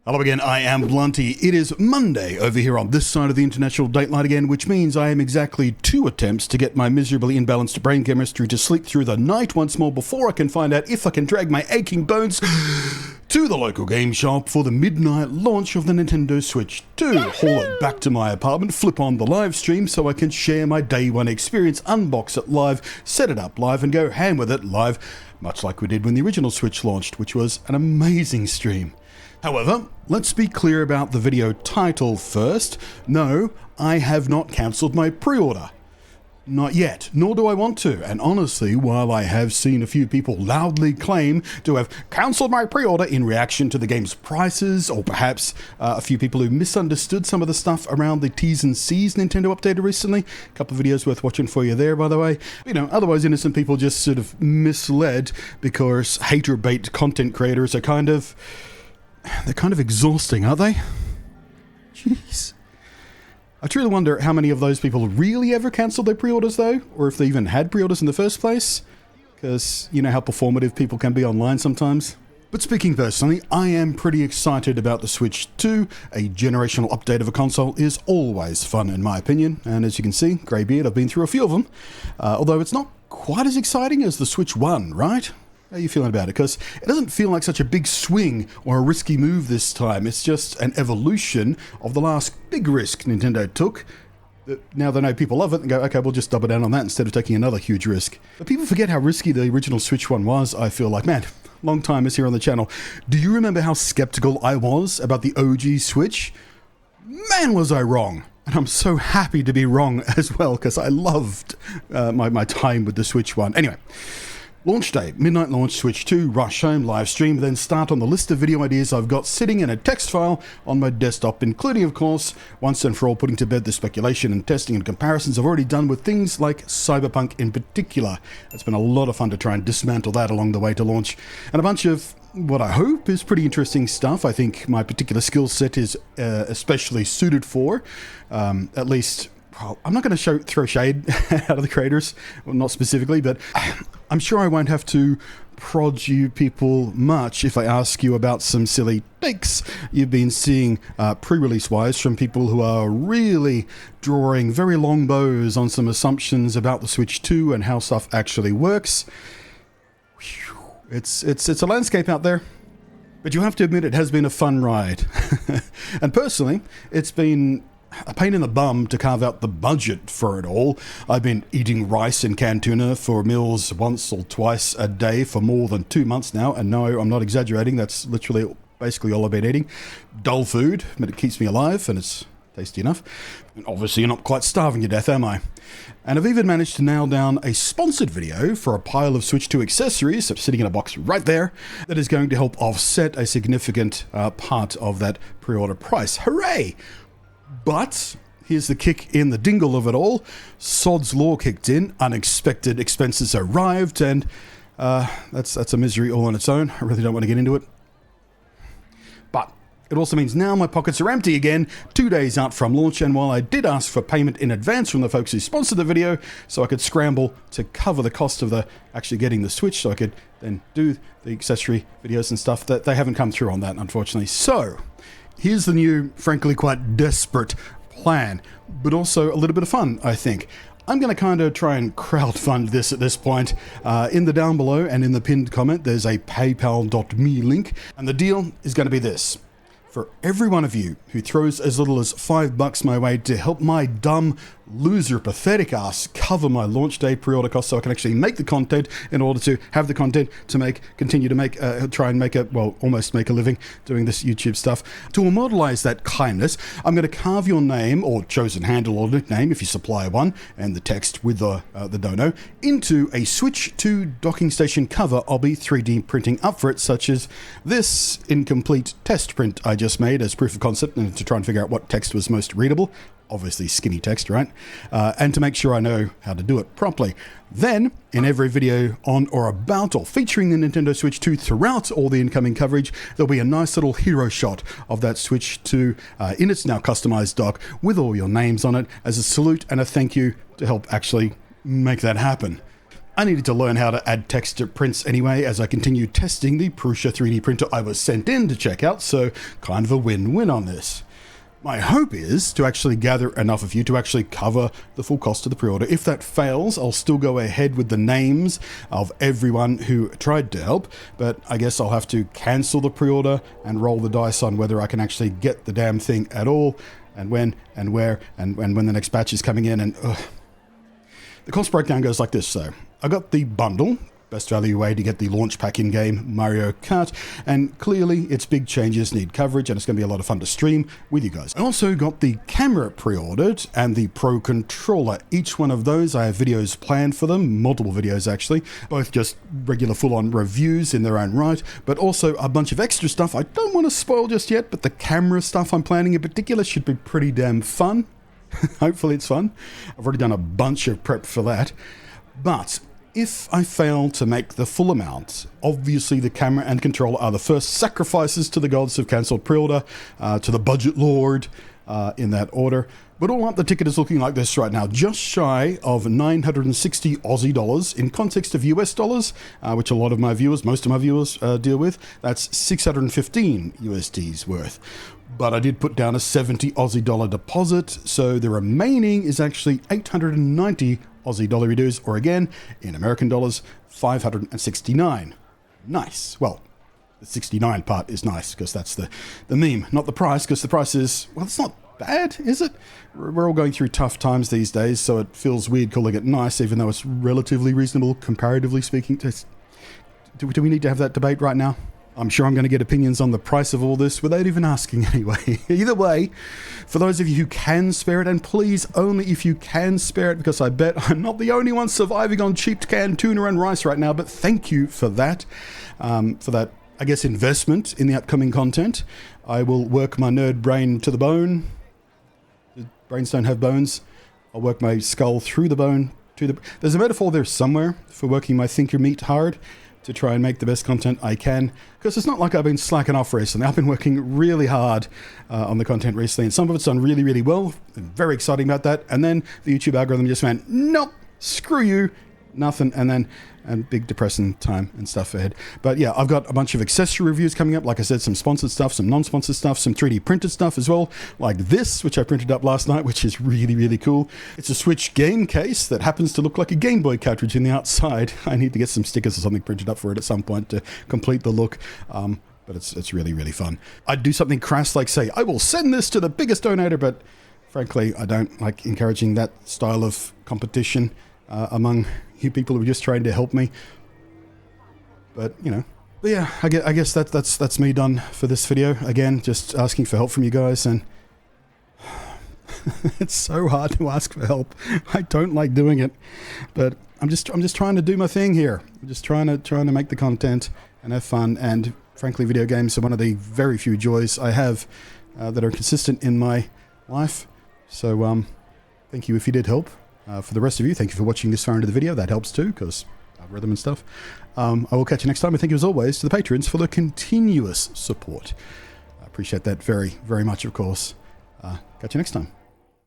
Hello again, I am Blunty. It is Monday over here on this side of the international dateline again, which means I am exactly 2 attempts to get my miserably imbalanced brain chemistry to sleep through the night once more before I can find out if I can drag my aching bones to the local game shop for the midnight launch of the Nintendo Switch 2. Haul it back to my apartment, flip on the live stream so I can share my day one experience, unbox it live, set it up live and go ham with it live, much like we did when the original Switch launched, which was an amazing stream. However, let's be clear about the video title first. No, I have not cancelled my pre-order. Not yet, nor do I want to. And honestly, while I have seen a few people loudly claim to have cancelled my pre-order in reaction to the game's prices, or perhaps a few people who misunderstood some of the stuff around the T's and C's Nintendo updated recently, a couple of videos worth watching for you there, by the way. You know, otherwise innocent people just sort of misled because hater bait content creators are kind of exhausting, aren't they? Jeez. I truly wonder how many of those people really ever cancelled their pre-orders, though, or if they even had pre-orders in the first place, because you know how performative people can be online sometimes. But speaking personally, I am pretty excited about the Switch 2. A generational update of a console is always fun, in my opinion, and as you can see, greybeard, I've been through a few of them, although it's not quite as exciting as the Switch 1, right? How are you feeling about it? Because it doesn't feel like such a big swing or a risky move this time. It's just an evolution of the last big risk Nintendo took. Now they know people love it and go, okay, we'll just double down on that instead of taking another huge risk. But people forget how risky the original Switch one was, I feel like. Man, long time is here on the channel. Do you remember how skeptical I was about the OG Switch? Man, was I wrong. And I'm so happy to be wrong as well, because I loved my time with the Switch one. Anyway. Launch day, midnight launch, Switch 2, rush home, live stream, then start on the list of video ideas I've got sitting in a text file on my desktop, including, of course, once and for all putting to bed the speculation and testing and comparisons I've already done with things like Cyberpunk in particular. It's been a lot of fun to try and dismantle that along the way to launch, and a bunch of what I hope is pretty interesting stuff. I think my particular skill set is especially suited for, at least... I'm not going to throw shade out of the creators, well, not specifically, but I'm sure I won't have to prod you people much if I ask you about some silly takes you've been seeing pre-release wise from people who are really drawing very long bows on some assumptions about the Switch 2 and how stuff actually works. It's a landscape out there. But you have to admit it has been a fun ride. And personally, it's been a pain in the bum to carve out the budget for it all. I've been eating rice and canned tuna for meals once or twice a day for more than 2 months now, and no, I'm not exaggerating, that's literally basically all I've been eating. Dull food, but it keeps me alive and it's tasty enough. And obviously you're not quite starving to death, am I? And I've even managed to nail down a sponsored video for a pile of Switch 2 accessories that's sitting in a box right there that is going to help offset a significant part of that pre-order price. Hooray! But here's the kick in the dingle of it all. Sod's Law kicked in, unexpected expenses arrived, and that's a misery all on its own. I really don't want to get into it. But it also means now my pockets are empty again, 2 days out from launch, and while I did ask for payment in advance from the folks who sponsored the video, so I could scramble to cover the cost of actually getting the Switch, so I could then do the accessory videos and stuff, that they haven't come through on that, unfortunately. So here's the new, frankly quite desperate plan, but also a little bit of fun, I think. I'm going to kind of try and crowdfund this at this point. In the down below and in the pinned comment, there's a paypal.me link, and the deal is going to be this. For every one of you who throws as little as $5 my way to help my dumb, loser, pathetic ass cover my launch day pre-order costs so I can actually make the content in order to have the content to continue to try and almost make a living doing this YouTube stuff. To immortalize that kindness, I'm going to carve your name or chosen handle or nickname if you supply one, and the text with the dono, into a Switch 2 docking station cover I'll be 3D printing up for it, such as this incomplete test print I just made as proof of concept and to try and figure out what text was most readable. Obviously skinny text, right? And to make sure I know how to do it properly. Then, in every video on or about or featuring the Nintendo Switch 2 throughout all the incoming coverage, there'll be a nice little hero shot of that Switch 2 in its now customized dock with all your names on it as a salute and a thank you to help actually make that happen. I needed to learn how to add text to prints anyway as I continued testing the Prusa 3D printer I was sent in to check out, so kind of a win-win on this. My hope is to actually gather enough of you to actually cover the full cost of the pre-order. If that fails, I'll still go ahead with the names of everyone who tried to help, but I guess I'll have to cancel the pre-order and roll the dice on whether I can actually get the damn thing at all, and when, and where, and when the next batch is coming in, and the cost breakdown goes like this. So I got the bundle, best value way to get the launch pack in-game Mario Kart, and clearly its big changes need coverage, and it's going to be a lot of fun to stream with you guys. I also got the camera pre-ordered and the Pro controller. Each one of those, I have videos planned for them, multiple videos actually, both just regular full-on reviews in their own right, but also a bunch of extra stuff I don't want to spoil just yet, but the camera stuff I'm planning in particular should be pretty damn fun. Hopefully it's fun. I've already done a bunch of prep for that, but if I fail to make the full amount, obviously the camera and controller are the first sacrifices to the gods who've cancelled pre-order, to the budget lord, in that order. But all up, the ticket is looking like this right now, just shy of 960 Aussie dollars. In context of US dollars, which a lot of my viewers, most of my viewers deal with, that's 615 USD's worth. But I did put down a 70 Aussie dollar deposit, so the remaining is actually 890 Aussie dollar dues, or again, in American dollars, 569. Nice. Well, the 69 part is nice, because that's the meme, not the price, because the price is, well, it's not bad, is it? We're all going through tough times these days, so it feels weird calling it nice, even though it's relatively reasonable, comparatively speaking. Do we need to have that debate right now? I'm sure I'm going to get opinions on the price of all this without even asking anyway. Either way, for those of you who can spare it, and please only if you can spare it, because I bet I'm not the only one surviving on cheap canned tuna and rice right now, but thank you for that, I guess, investment in the upcoming content. I will work my nerd brain to the bone. Brains don't have bones. I'll work my skull through the bone to the... There's a metaphor there somewhere for working my thinker meat hard to try and make the best content I can, because it's not like I've been slacking off recently. I've been working really hard on the content recently, and some of it's done really, really well. I'm very exciting about that. And then the YouTube algorithm just went, nope, screw you, nothing, and big depressing time and stuff ahead. But yeah, I've got a bunch of accessory reviews coming up. Like I said, some sponsored stuff, some non-sponsored stuff, some 3D printed stuff as well, like this, which I printed up last night, which is really, really cool. It's a Switch game case that happens to look like a Game Boy cartridge in the outside. I need to get some stickers or something printed up for it at some point to complete the look. But it's really, really fun. I'd do something crass like say, I will send this to the biggest donator, but frankly, I don't like encouraging that style of competition among you people who are just trying to help me. But, you know. But yeah, I guess that's me done for this video. Again, just asking for help from you guys, and it's so hard to ask for help. I don't like doing it, but I'm just trying to do my thing here. I'm just trying to make the content and have fun, and frankly, video games are one of the very few joys I have that are consistent in my life. So, thank you if you did help. For the rest of you, thank you for watching this far into the video. That helps too, because algorithm and stuff. I will catch you next time, and thank you as always to the patrons for the continuous support. I appreciate that very, very much, of course. Catch you next time.